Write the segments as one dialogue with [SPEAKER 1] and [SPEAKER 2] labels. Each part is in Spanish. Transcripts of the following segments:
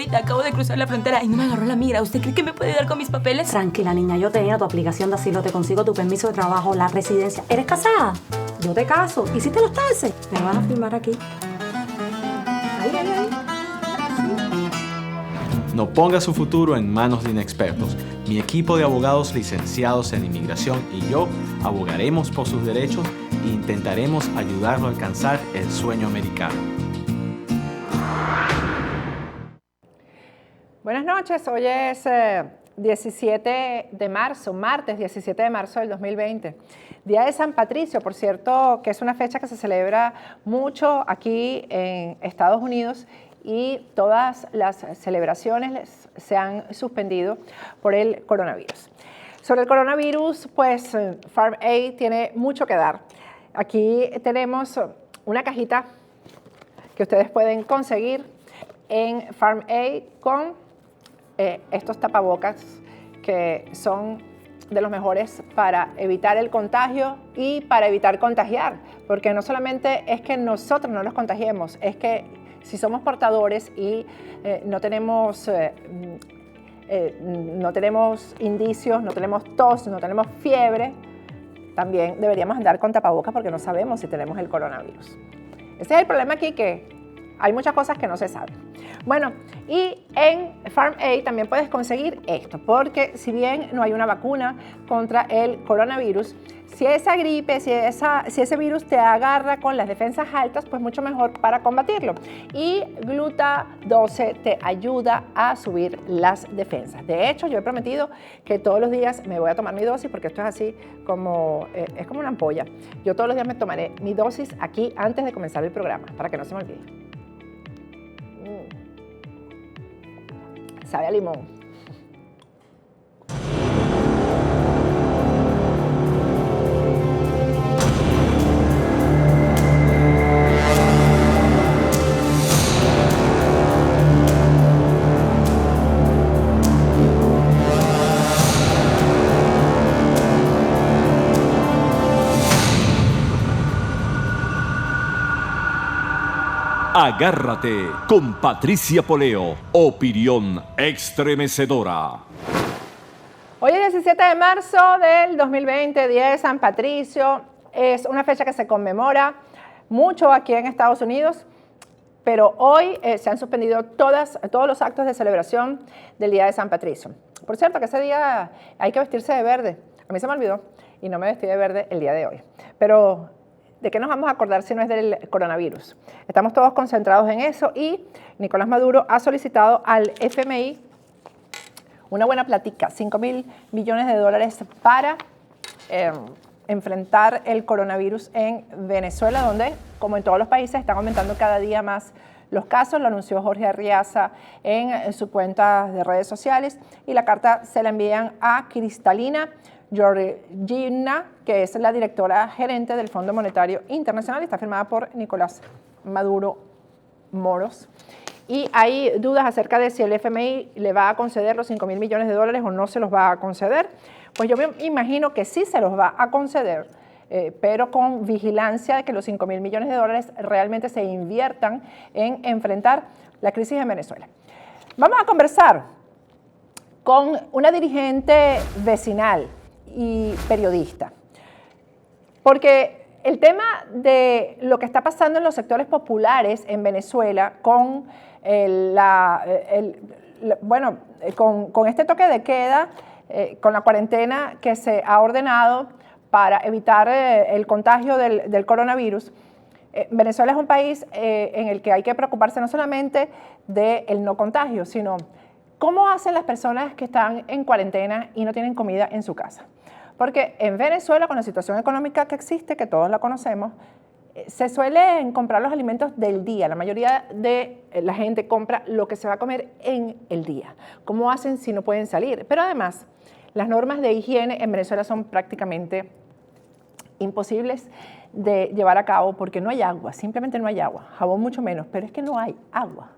[SPEAKER 1] señorita, acabo de cruzar la frontera y no me agarró la migra. ¿Usted cree que me puede ayudar con mis papeles?
[SPEAKER 2] Tranquila, niña, yo tenía tu aplicación de asilo, te consigo tu permiso de trabajo, la residencia. ¿Eres casada? Yo te caso. ¿Hiciste los taxes? Me vas a firmar aquí. Ahí.
[SPEAKER 3] No ponga su futuro en manos de inexpertos. Mi equipo de abogados licenciados en inmigración y yo abogaremos por sus derechos e intentaremos ayudarlo a alcanzar el sueño americano.
[SPEAKER 4] Buenas noches, hoy es 17 de marzo, martes 17 de marzo del 2020. Día de San Patricio, por cierto, que es una fecha que se celebra mucho aquí en Estados Unidos y todas las celebraciones se han suspendido por el coronavirus. Sobre el coronavirus, pues Farm Aid tiene mucho que dar. Aquí tenemos una cajita que ustedes pueden conseguir en Farm Aid con estos tapabocas que son de los mejores para evitar el contagio y para evitar contagiar, porque no solamente es que nosotros no nos contagiemos, es que si somos portadores y no tenemos indicios, no tenemos tos, no tenemos fiebre, también deberíamos andar con tapabocas porque no sabemos si tenemos el coronavirus. Ese es el problema aquí, que hay muchas cosas que no se saben. Bueno, y en Farm Aid también puedes conseguir esto, porque si bien no hay una vacuna contra el coronavirus, si esa gripe, si ese virus te agarra con las defensas altas, pues mucho mejor para combatirlo. Y Gluta 12 te ayuda a subir las defensas. De hecho, yo he prometido que todos los días me voy a tomar mi dosis, porque esto es así como, es como una ampolla. Yo todos los días me tomaré mi dosis aquí antes de comenzar el programa, para que no se me olvide. Sabe a limón.
[SPEAKER 5] Agárrate con Patricia Poleo, opinión estremecedora.
[SPEAKER 4] Hoy es 17 de marzo del 2020, Día de San Patricio. Es una fecha que se conmemora mucho aquí en Estados Unidos, pero hoy se han suspendido todos los actos de celebración del Día de San Patricio. Por cierto, que ese día hay que vestirse de verde. A mí se me olvidó y no me vestí de verde el día de hoy. Pero ¿de qué nos vamos a acordar si no es del coronavirus? Estamos todos concentrados en eso y Nicolás Maduro ha solicitado al FMI una buena platica, $5.000 millones para enfrentar el coronavirus en Venezuela, donde, como en todos los países, están aumentando cada día más los casos. Lo anunció Jorge Arriaza en su cuenta de redes sociales y la carta se la envían a Cristalina Georgina, que es la directora gerente del Fondo Monetario Internacional, y está firmada por Nicolás Maduro Moros. Y hay dudas acerca de si el FMI le va a conceder los $5.000 millones o no se los va a conceder. Pues yo me imagino que sí se los va a conceder, pero con vigilancia de que los $5.000 millones realmente se inviertan en enfrentar la crisis en Venezuela. Vamos a conversar con una dirigente vecinal y periodista, porque el tema de lo que está pasando en los sectores populares en Venezuela con con este toque de queda, con la cuarentena que se ha ordenado para evitar el contagio del coronavirus, Venezuela es un país en el que hay que preocuparse no solamente del no contagio, sino cómo hacen las personas que están en cuarentena y no tienen comida en su casa. Porque en Venezuela, con la situación económica que existe, que todos la conocemos, se suelen comprar los alimentos del día. La mayoría de la gente compra lo que se va a comer en el día. ¿Cómo hacen si no pueden salir? Pero además, las normas de higiene en Venezuela son prácticamente imposibles de llevar a cabo porque no hay agua, simplemente no hay agua. Jabón mucho menos, pero es que no hay agua.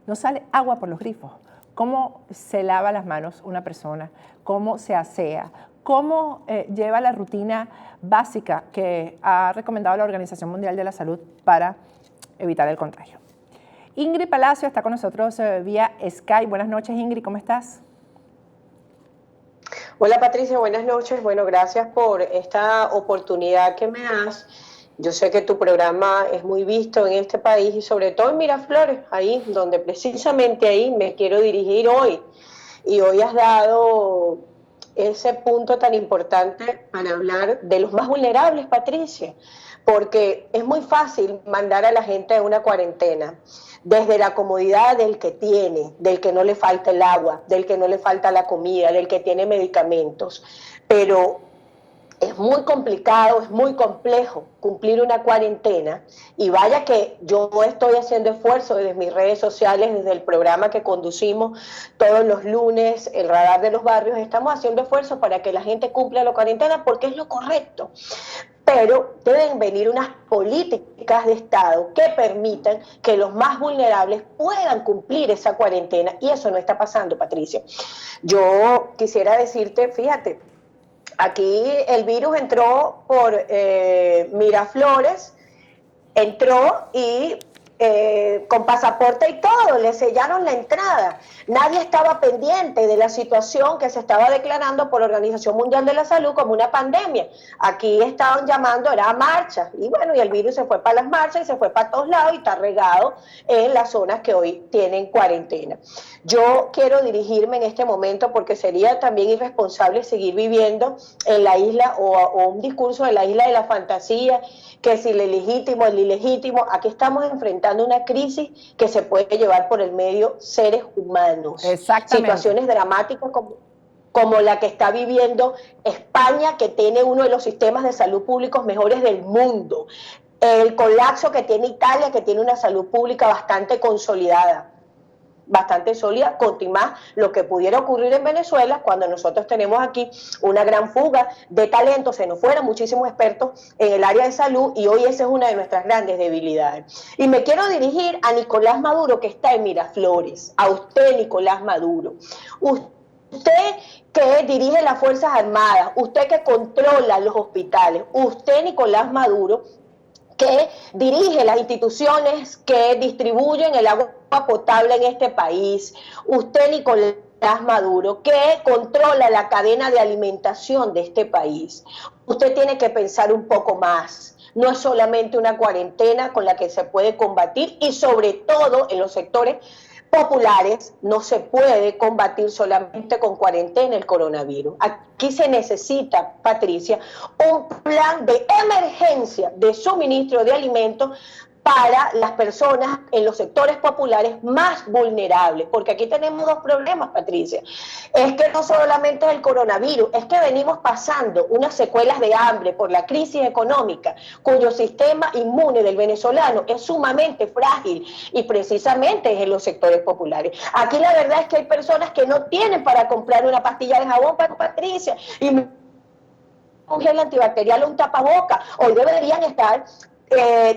[SPEAKER 4] No sale agua por los grifos. ¿Cómo se lava las manos una persona? ¿Cómo se asea? ¿Cómo lleva la rutina básica que ha recomendado la Organización Mundial de la Salud para evitar el contagio? Ingrid Palacio está con nosotros vía Skype. Buenas noches, Ingrid, ¿cómo estás?
[SPEAKER 6] Hola Patricia, buenas noches. Bueno, gracias por esta oportunidad que me das. Yo sé que tu programa es muy visto en este país y sobre todo en Miraflores, ahí donde precisamente ahí me quiero dirigir hoy. Y hoy has dado ese punto tan importante para hablar de los más vulnerables, Patricia, porque es muy fácil mandar a la gente a una cuarentena desde la comodidad del que tiene, del que no le falta el agua, del que no le falta la comida, del que tiene medicamentos, pero es muy complicado, es muy complejo cumplir una cuarentena y vaya que yo estoy haciendo esfuerzo desde mis redes sociales, desde el programa que conducimos todos los lunes, el Radar de los Barrios, estamos haciendo esfuerzo para que la gente cumpla la cuarentena porque es lo correcto. Pero deben venir unas políticas de Estado que permitan que los más vulnerables puedan cumplir esa cuarentena y eso no está pasando, Patricia. Yo quisiera decirte, fíjate, aquí el virus entró por Miraflores, entró y con pasaporte y todo, le sellaron la entrada. Nadie estaba pendiente de la situación que se estaba declarando por la Organización Mundial de la Salud como una pandemia. Aquí estaban llamando, era marcha, y bueno, y el virus se fue para las marchas y se fue para todos lados y está regado en las zonas que hoy tienen cuarentena. Yo quiero dirigirme en este momento porque sería también irresponsable seguir viviendo en la isla o un discurso de la isla de la fantasía, que si el legítimo, el ilegítimo, aquí estamos enfrentando una crisis que se puede llevar por el medio seres humanos.
[SPEAKER 4] Exactamente.
[SPEAKER 6] Situaciones dramáticas como la que está viviendo España, que tiene uno de los sistemas de salud públicos mejores del mundo. El colapso que tiene Italia, que tiene una salud pública bastante consolidada, bastante sólida, con más lo que pudiera ocurrir en Venezuela cuando nosotros tenemos aquí una gran fuga de talentos, se nos fueron muchísimos expertos en el área de salud y hoy esa es una de nuestras grandes debilidades. Y me quiero dirigir a Nicolás Maduro, que está en Miraflores, a usted, Nicolás Maduro. Usted que dirige las Fuerzas Armadas, usted que controla los hospitales, usted, Nicolás Maduro, que dirige las instituciones que distribuyen el agua potable en este país, usted, Nicolás Maduro, que controla la cadena de alimentación de este país, usted tiene que pensar un poco más. No es solamente una cuarentena con la que se puede combatir y sobre todo en los sectores populares no se puede combatir solamente con cuarentena el coronavirus. Aquí se necesita, Patricia, un plan de emergencia de suministro de alimentos para las personas en los sectores populares más vulnerables, porque aquí tenemos dos problemas, Patricia. Es que no solamente es el coronavirus, es que venimos pasando unas secuelas de hambre por la crisis económica, cuyo sistema inmune del venezolano es sumamente frágil y precisamente es en los sectores populares. Aquí la verdad es que hay personas que no tienen para comprar una pastilla de jabón, Patricia, y un gel antibacterial o un tapaboca. Hoy deberían estar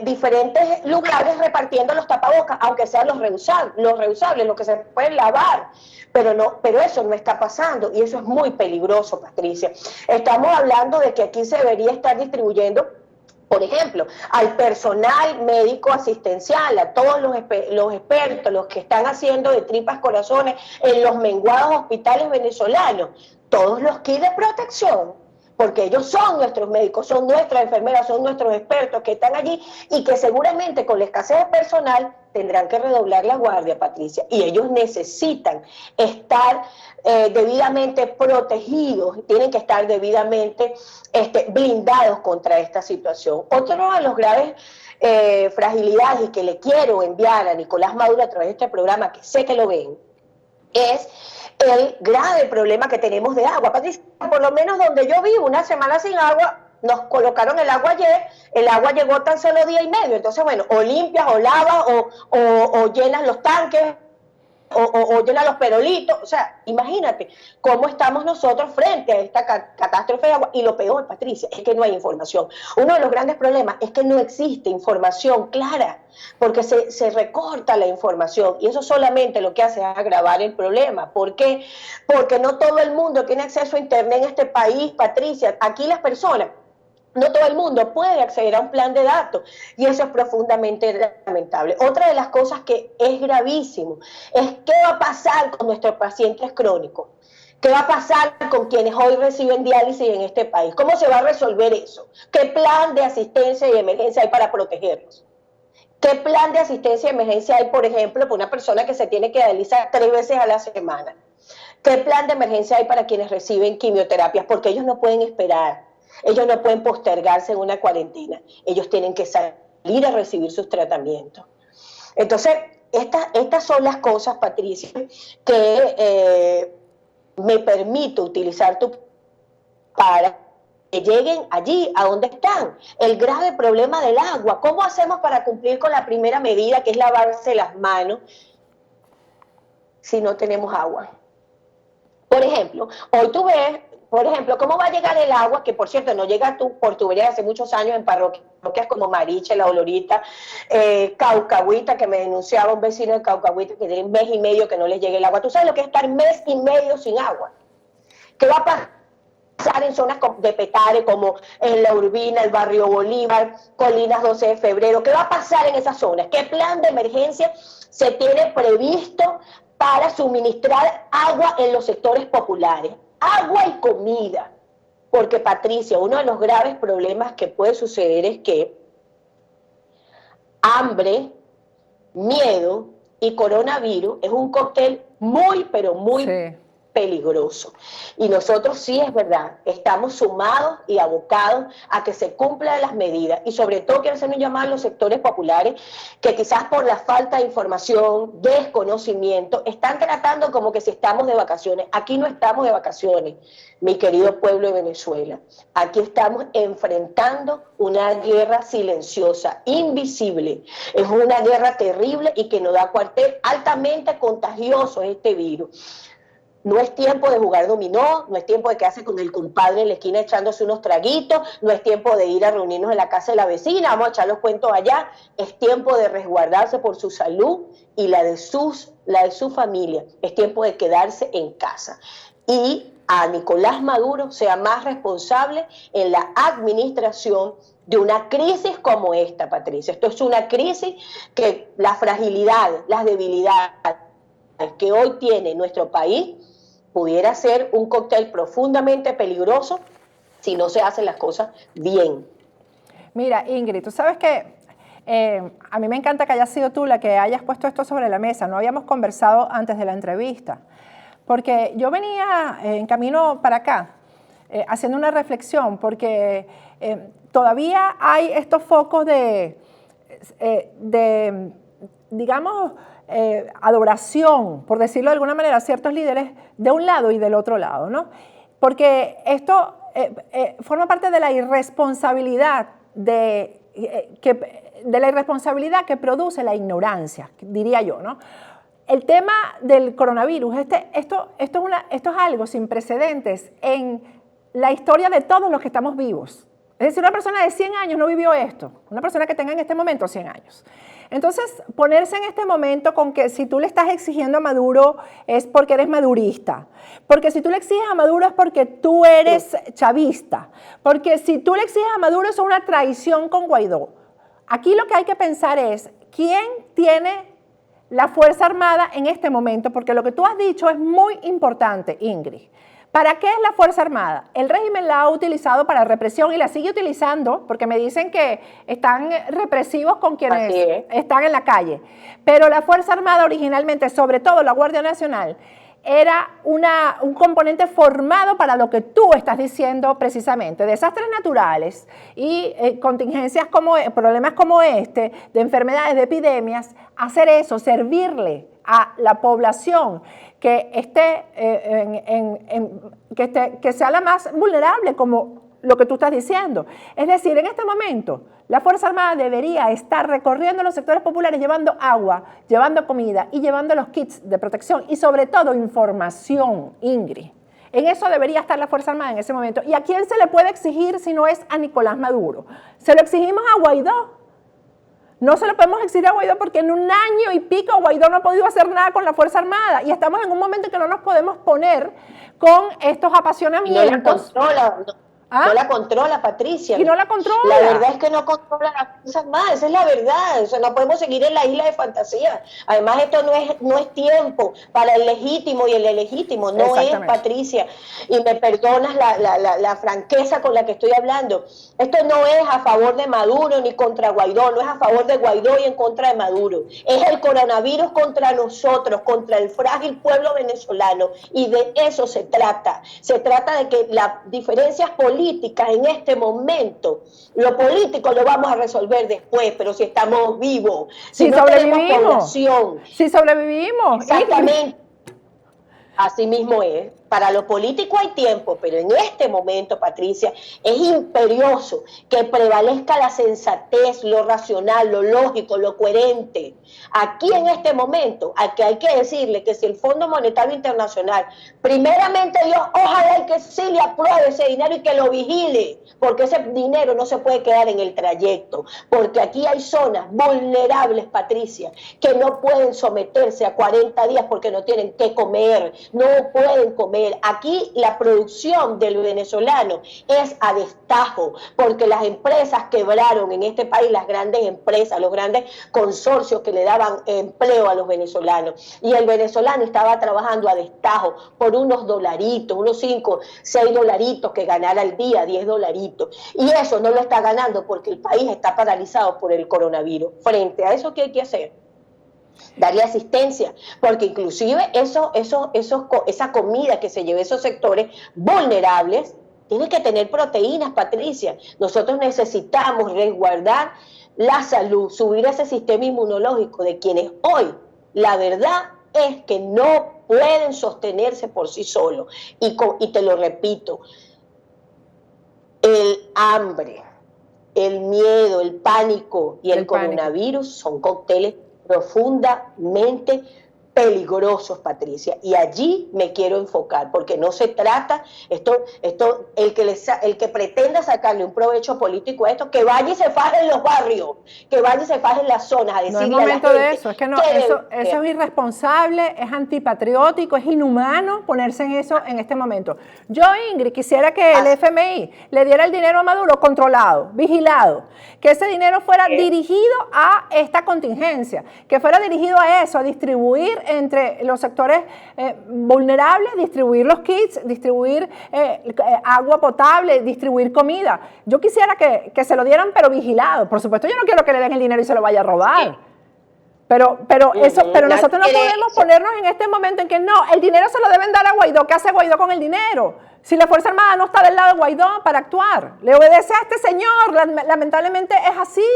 [SPEAKER 6] diferentes lugares repartiendo los tapabocas, aunque sean los reusables, los que se pueden lavar, pero eso no está pasando y eso es muy peligroso, Patricia. Estamos hablando de que aquí se debería estar distribuyendo, por ejemplo, al personal médico asistencial, a todos los expertos, los que están haciendo de tripas corazones en los menguados hospitales venezolanos, todos los kits de protección, porque ellos son nuestros médicos, son nuestras enfermeras, son nuestros expertos que están allí y que seguramente con la escasez de personal tendrán que redoblar la guardia, Patricia, y ellos necesitan estar debidamente protegidos, tienen que estar debidamente blindados contra esta situación. Otro de los graves fragilidades y que le quiero enviar a Nicolás Maduro a través de este programa, que sé que lo ven, es el grave problema que tenemos de agua. Patricia, por lo menos donde yo vivo, una semana sin agua, nos colocaron el agua ayer, el agua llegó tan solo día y medio, entonces bueno, o limpias, o lavas, o llenas los tanques, o llenas los perolitos, o sea, imagínate cómo estamos nosotros frente a esta catástrofe de agua, y lo peor, Patricia, es que no hay información. Uno de los grandes problemas es que no existe información clara, porque se recorta la información, y eso solamente lo que hace es agravar el problema. ¿Por qué? Porque no todo el mundo tiene acceso a internet en este país, Patricia. Aquí las personas No todo el mundo puede acceder a un plan de datos y eso es profundamente lamentable. Otra de las cosas que es gravísimo es qué va a pasar con nuestros pacientes crónicos. ¿Qué va a pasar con quienes hoy reciben diálisis en este país? ¿Cómo se va a resolver eso? ¿Qué plan de asistencia y emergencia hay para protegerlos? ¿Qué plan de asistencia y emergencia hay, por ejemplo, para una persona que se tiene que dializar 3 veces a la semana? ¿Qué plan de emergencia hay para quienes reciben quimioterapias? Porque ellos no pueden esperar, ellos no pueden postergarse en una cuarentena, ellos tienen que salir a recibir sus tratamientos. Entonces, estas son las cosas, Patricia, que me permito utilizar para que lleguen allí, a donde están. El grave problema del agua. ¿Cómo hacemos para cumplir con la primera medida, que es lavarse las manos, si no tenemos agua? Por ejemplo, hoy tú ves, cómo va a llegar el agua, que por cierto no llega por tuberías hace muchos años en parroquias como Mariche, La Olorita, Caucahuita, que me denunciaba un vecino de Caucahuita que tiene 1 mes y medio que no les llegue el agua. ¿Tú sabes lo que es estar 1 mes y medio sin agua? ¿Qué va a pasar en zonas de Petare, como en La Urbina, el barrio Bolívar, Colinas 12 de Febrero? ¿Qué va a pasar en esas zonas? ¿Qué plan de emergencia se tiene previsto para suministrar agua en los sectores populares? Agua y comida. Porque, Patricia, uno de los graves problemas que puede suceder es que hambre, miedo y coronavirus es un cóctel muy, pero muy peligroso. Y nosotros sí, es verdad, estamos sumados y abocados a que se cumplan las medidas. Y sobre todo quiero hacer un llamado a los sectores populares que quizás por la falta de información, desconocimiento, están tratando como que si estamos de vacaciones. Aquí no estamos de vacaciones, mi querido pueblo de Venezuela. Aquí estamos enfrentando una guerra silenciosa, invisible. Es una guerra terrible y que nos da cuartel, altamente contagioso este virus. No es tiempo de jugar dominó, no es tiempo de quedarse con el compadre en la esquina echándose unos traguitos, no es tiempo de ir a reunirnos en la casa de la vecina, vamos a echar los cuentos allá. Es tiempo de resguardarse por su salud y la de su familia. Es tiempo de quedarse en casa. Y a Nicolás Maduro sea más responsable en la administración de una crisis como esta, Patricia. Esto es una crisis que la fragilidad, las debilidades que hoy tiene nuestro país pudiera ser un cóctel profundamente peligroso si no se hacen las cosas bien.
[SPEAKER 4] Mira, Ingrid, tú sabes que a mí me encanta que hayas sido tú la que hayas puesto esto sobre la mesa. No habíamos conversado antes de la entrevista, porque yo venía en camino para acá haciendo una reflexión, porque todavía hay estos focos de digamos, adoración, por decirlo de alguna manera, a ciertos líderes de un lado y del otro lado, ¿no? Porque esto forma parte de la irresponsabilidad que produce la ignorancia, diría yo, ¿no? El tema del coronavirus, esto es algo sin precedentes en la historia de todos los que estamos vivos. Es decir, una persona de 100 años no vivió esto, una persona que tenga en este momento 100 años. Entonces, ponerse en este momento con que si tú le estás exigiendo a Maduro es porque eres madurista, porque si tú le exiges a Maduro es porque tú eres chavista, porque si tú le exiges a Maduro es una traición con Guaidó. Aquí lo que hay que pensar es quién tiene la Fuerza Armada en este momento, porque lo que tú has dicho es muy importante, Ingrid. ¿Para qué es la Fuerza Armada? El régimen la ha utilizado para represión y la sigue utilizando porque me dicen que están represivos con quienes están en la calle. Pero la Fuerza Armada originalmente, sobre todo la Guardia Nacional, era un componente formado para lo que tú estás diciendo precisamente, desastres naturales y contingencias problemas como este, de enfermedades, de epidemias, hacer eso, servirle a la población que que sea la más vulnerable, como lo que tú estás diciendo. Es decir, en este momento, la Fuerza Armada debería estar recorriendo los sectores populares llevando agua, llevando comida y llevando los kits de protección y sobre todo información, Ingrid. En eso debería estar la Fuerza Armada en ese momento. ¿Y a quién se le puede exigir si no es a Nicolás Maduro? Se lo exigimos a Guaidó. No se lo podemos exigir a Guaidó porque en 1 año y pico Guaidó no ha podido hacer nada con la Fuerza Armada y estamos en un momento en que no nos podemos poner con estos apasionamientos.
[SPEAKER 6] No la controla.
[SPEAKER 4] ¿Ah?
[SPEAKER 6] No la controla, Patricia.
[SPEAKER 4] Y no la controla.
[SPEAKER 6] La verdad es que no controla las cosas más, esa es la verdad. O sea, no podemos seguir en la isla de fantasía. Además, esto no es tiempo para el legítimo y el ilegítimo. No es, Patricia. Y me perdonas la franqueza con la que estoy hablando. Esto no es a favor de Maduro ni contra Guaidó, no es a favor de Guaidó y en contra de Maduro. Es el coronavirus contra nosotros, contra el frágil pueblo venezolano. Y de eso se trata. Se trata de que las diferencias políticas en este momento, lo político lo vamos a resolver después, pero si estamos vivos, si no tenemos población.
[SPEAKER 4] Si sobrevivimos.
[SPEAKER 6] Exactamente. Así mismo es. Para lo político hay tiempo, pero en este momento, Patricia, es imperioso que prevalezca la sensatez, lo racional, lo lógico, lo coherente. Aquí en este momento, hay que decirle que si el Fondo Monetario Internacional, primeramente Dios, ojalá y que sí le apruebe ese dinero y que lo vigile, porque ese dinero no se puede quedar en el trayecto, porque aquí hay zonas vulnerables, Patricia, que no pueden someterse a 40 días porque no tienen qué comer, no pueden comer. Aquí la producción del venezolano es a destajo, porque las empresas quebraron en este país, las grandes empresas, los grandes consorcios que le daban empleo a los venezolanos. Y el venezolano estaba trabajando a destajo por unos dolaritos, unos 5, 6 dolaritos que ganara al día, 10 dolaritos. Y eso no lo está ganando porque el país está paralizado por el coronavirus. Frente a eso, ¿qué hay que hacer? Darle asistencia, porque inclusive esa comida que se lleve a esos sectores vulnerables tiene que tener proteínas, Patricia. Nosotros necesitamos resguardar la salud, subir ese sistema inmunológico de quienes hoy, la verdad es que no pueden sostenerse por sí solos. Y te lo repito, el hambre, el miedo, el pánico y el coronavirus son cócteles profundamente peligrosos, Patricia, y allí me quiero enfocar, porque no se trata, el que pretenda sacarle un provecho político a esto, que vaya y se faje en los barrios, que vaya y se faje en las zonas a decirle
[SPEAKER 4] no es momento
[SPEAKER 6] a la gente
[SPEAKER 4] de eso, es que no, eso es irresponsable, es antipatriótico, es inhumano ponerse en eso en este momento. Yo, Ingrid, quisiera que el FMI le diera el dinero a Maduro controlado, vigilado, que ese dinero fuera dirigido a esta contingencia, que fuera dirigido a eso, a distribuir entre los sectores vulnerables, distribuir los kits, distribuir agua potable, distribuir comida. Yo quisiera que se lo dieran, pero vigilado. Por supuesto, yo no quiero que le den el dinero y se lo vaya a robar. Pero nosotros no podemos ponernos en este momento en que no, el dinero se lo deben dar a Guaidó. ¿Qué hace Guaidó con el dinero? Si la Fuerza Armada no está del lado de Guaidó para actuar, le obedece a este señor, lamentablemente es así.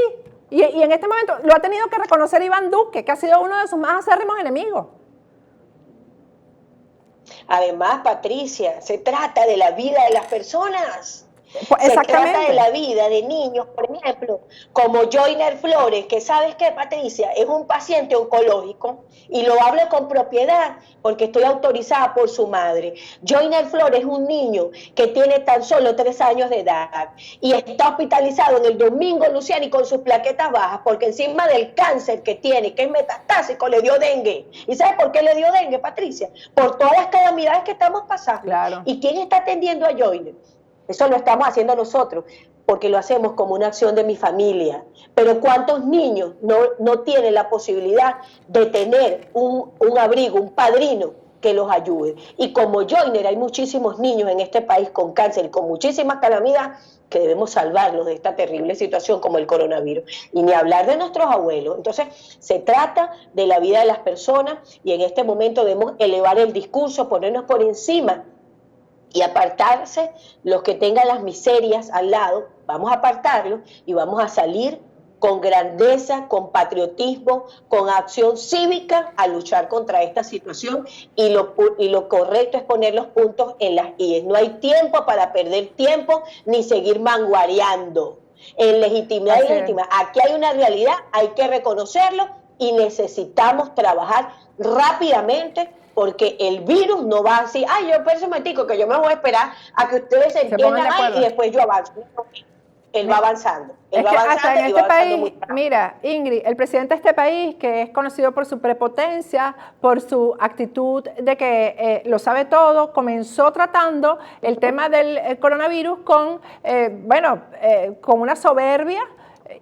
[SPEAKER 4] Y en este momento lo ha tenido que reconocer Iván Duque, que ha sido uno de sus más acérrimos enemigos.
[SPEAKER 6] Además, Patricia, se trata de la vida de las personas.
[SPEAKER 4] Pues
[SPEAKER 6] se trata de la vida de niños, por ejemplo, como Joyner Flores, que sabes que, Patricia, es un paciente oncológico, y lo hablo con propiedad porque estoy autorizada por su madre. Joyner Flores es un niño que tiene tan solo 3 años de edad y está hospitalizado en el Domingo Luciani con sus plaquetas bajas porque encima del cáncer que tiene, que es metastásico, le dio dengue. ¿Y sabes por qué le dio dengue, Patricia? Por todas las calamidades que estamos pasando.
[SPEAKER 4] Claro.
[SPEAKER 6] ¿Y quién está atendiendo a Joyner? Eso lo estamos haciendo nosotros, porque lo hacemos como una acción de mi familia. Pero ¿cuántos niños no tienen la posibilidad de tener un abrigo, un padrino que los ayude? Y como Joyner, hay muchísimos niños en este país con cáncer y con muchísimas calamidades que debemos salvarlos de esta terrible situación como el coronavirus. Y ni hablar de nuestros abuelos. Entonces, se trata de la vida de las personas y en este momento debemos elevar el discurso, ponernos por encima y apartarse los que tengan las miserias al lado, vamos a apartarlos y vamos a salir con grandeza, con patriotismo, con acción cívica a luchar contra esta situación y lo correcto es poner los puntos en las IES. No hay tiempo para perder tiempo ni seguir manguareando en legitimidad y legítima. Aquí hay una realidad, hay que reconocerlo y necesitamos trabajar rápidamente porque el virus no va así, yo espero un momentico que yo me voy a esperar a que ustedes se entiendan y después yo avanzo. él va avanzando. Él
[SPEAKER 4] Es
[SPEAKER 6] va
[SPEAKER 4] que
[SPEAKER 6] avanzando
[SPEAKER 4] hasta en
[SPEAKER 6] y
[SPEAKER 4] este
[SPEAKER 6] va avanzando
[SPEAKER 4] país,
[SPEAKER 6] muy rápido.
[SPEAKER 4] mira, Ingrid, el presidente de este país, que es conocido por su prepotencia, por su actitud de que lo sabe todo, comenzó tratando el tema del coronavirus con, con una soberbia.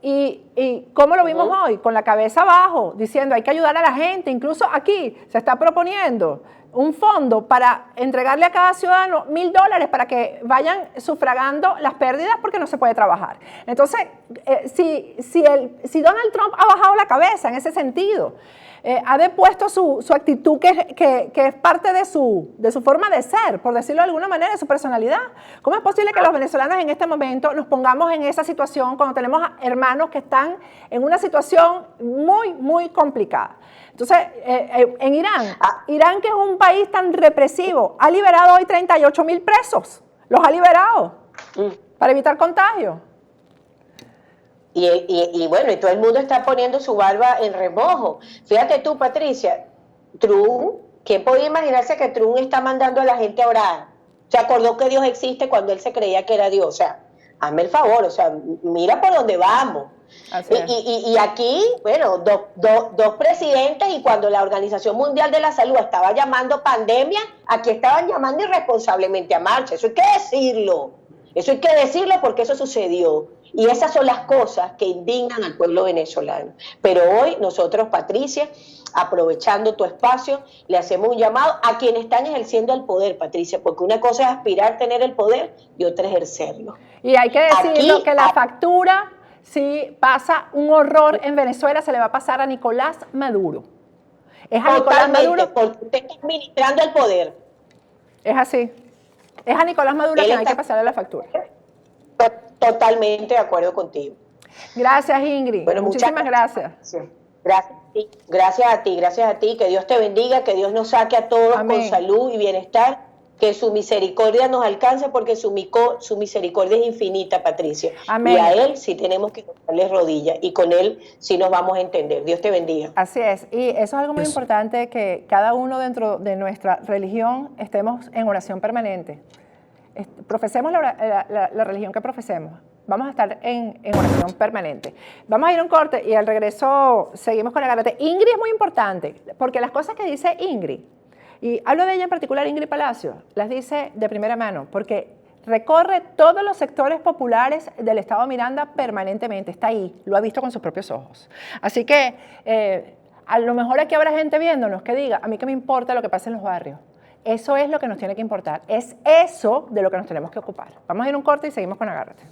[SPEAKER 4] ¿Y cómo lo vimos hoy? Con la cabeza abajo, diciendo hay que ayudar a la gente. Incluso aquí se está proponiendo un fondo para entregarle a cada ciudadano $1,000 para que vayan sufragando las pérdidas porque no se puede trabajar. Entonces, si Donald Trump ha bajado la cabeza en ese sentido, ha depuesto su actitud que es parte de su forma de ser, por decirlo de alguna manera, de su personalidad. ¿Cómo es posible que los venezolanos en este momento nos pongamos en esa situación cuando tenemos hermanos que están en una situación muy, muy complicada? Entonces, en Irán, que es un país tan represivo, ha liberado hoy 38,000 presos. Los ha liberado para evitar contagio.
[SPEAKER 6] Y bueno, y todo el mundo está poniendo su barba en remojo. Fíjate tú, Patricia, Trump, ¿quién podía imaginarse que Trump está mandando a la gente a orar? Se acordó que Dios existe cuando él se creía que era Dios. O sea, hazme el favor, o sea, mira por dónde vamos. Y aquí, bueno, dos presidentes, y cuando la Organización Mundial de la Salud estaba llamando pandemia, aquí estaban llamando irresponsablemente a marcha. Eso hay que decirlo. Eso hay que decirlo porque eso sucedió. Y esas son las cosas que indignan al pueblo venezolano. Pero hoy nosotros, Patricia, aprovechando tu espacio, le hacemos un llamado a quienes están ejerciendo el poder, Patricia, porque una cosa es aspirar a tener el poder y otra es ejercerlo.
[SPEAKER 4] Y hay que decirlo
[SPEAKER 6] Aquí,
[SPEAKER 4] que la factura, si pasa un horror en Venezuela, se le va a pasar a Nicolás Maduro. Es a Nicolás Maduro.
[SPEAKER 6] Porque usted está administrando el poder.
[SPEAKER 4] Es así. Es a Nicolás Maduro
[SPEAKER 6] Él
[SPEAKER 4] quien hay
[SPEAKER 6] está-
[SPEAKER 4] que pasarle la factura.
[SPEAKER 6] Totalmente de acuerdo contigo.
[SPEAKER 4] Gracias, Ingrid.
[SPEAKER 6] Bueno,
[SPEAKER 4] Muchísimas gracias.
[SPEAKER 6] Gracias a ti, que Dios te bendiga, que Dios nos saque a todos
[SPEAKER 4] Amén.
[SPEAKER 6] con salud y bienestar, que su misericordia nos alcance, porque su misericordia es infinita, Patricia.
[SPEAKER 4] Amén.
[SPEAKER 6] Y a Él sí tenemos que darle rodillas, y con Él sí nos vamos a entender. Dios te bendiga.
[SPEAKER 4] Así es. Y eso es algo muy importante, que cada uno dentro de nuestra religión estemos en oración permanente. Profesemos la religión que profesemos. Vamos a estar en oración permanente. Vamos a ir a un corte y al regreso seguimos con la garate. Ingrid es muy importante, porque las cosas que dice Ingrid, y hablo de ella en particular, Ingrid Palacio, las dice de primera mano, porque recorre todos los sectores populares del estado Miranda permanentemente. Está ahí, lo ha visto con sus propios ojos. Así que a lo mejor aquí habrá gente viéndonos que diga, a mí qué me importa lo que pasa en los barrios. Eso es lo que nos tiene que importar. Es eso de lo que nos tenemos que ocupar. Vamos a ir a un corte y seguimos con Agárrate.